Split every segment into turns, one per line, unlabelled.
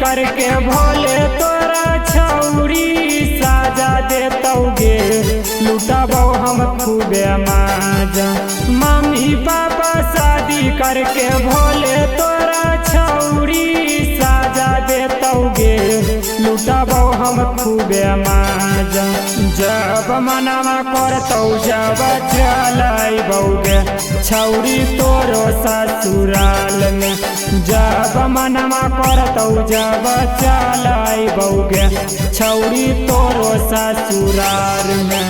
करके भोले तोरा छौरी साजा देतौगे लुटबौ हम खूबे माजा। मम्मी पापा शादी करके भोले तोरा छौरी साजा देतौगे लुटबौ हम खूबे माजा। जब मनवा करतौ जब चलैबौगे छौरी तोरो ससुराल में। जब मनवा करतौ जब चलैबौगे छौरी तोरो ससुराल में।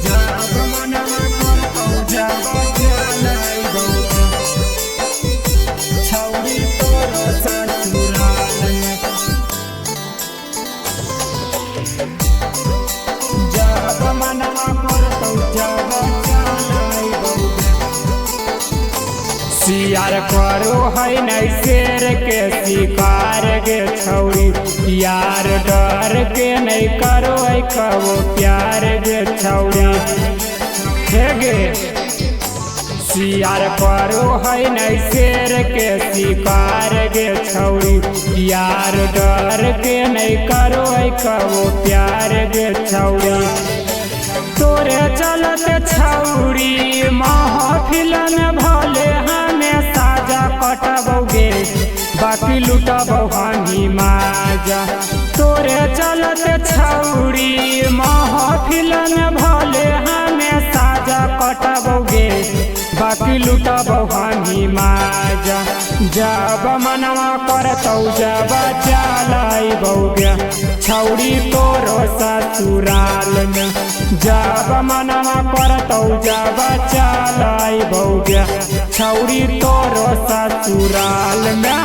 जब मनवा करतौ जब चलैबौगे छौरी तोरो ससुराल में। जब मनवा करतौ जब चलैबौगे सियार करो है नहीं शेर के शिकार गे छौरी यार डर के नहीं करो है कबो प्यार गे छौरी। हे गे सियार करो है नहीं शेर के शिकार गे छौरी यार डर के नहीं करो है कबो प्यार गे छौरी। तोरे चलते छौरी महफिल में भले हमें साजा कटबौगे बाकी लुटबौ हमी माजा। तोरे चलते छौरी महफिल में भले हमें साजा कटबौगे बाकी लुटबौ हमी माजा। जब मनवा करतौ जब चलैबौगे छौरी तोरो ससुराल में। जब मनवा करतौ जब चलैबौगे छौरी तोरो ससुराल में।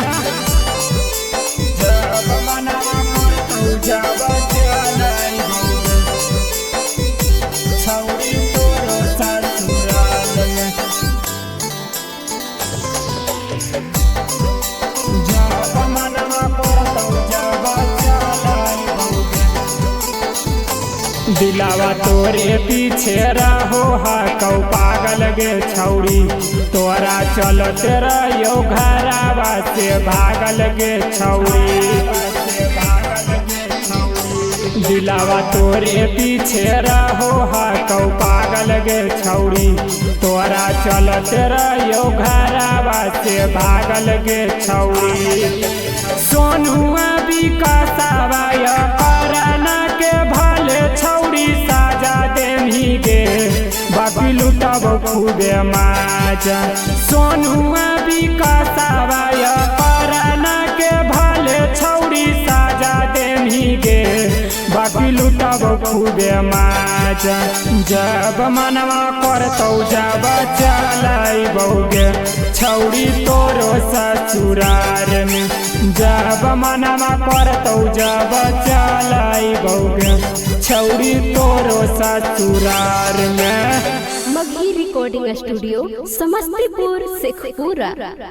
जब मनवा करतौ जब चलैबौगे छौरी तोरो ससुराल में। जब मनवा करतौ जब चलैबौगे दिलावा तोरे पीछे रहो हकौ पागल गे छौरी तोरा चलते रहियो घरावा से भागल गे छौरी। दिलावा तोरे पीछे रहो हकौ पागल गे छौरी तोरा चलते रहियो घरावा से भागल गे छौरी। सोनुआ विकासवा करना के भले छौरी साजा देमी गे बाकी लुटबौ खूबे माजा। सोनुआ विकासवा करना के भले छौरी साजा देमी गे बाकी लुटबौ खूबे माजा। जब मनवा करतौ जब चलैबौगे छौरी तोरो ससुराल में। जब मनवा करतौ जब चलैबौगे छौरी तोरो ससुराल में।
Magahi recording studio Samastipur Sheikhpura.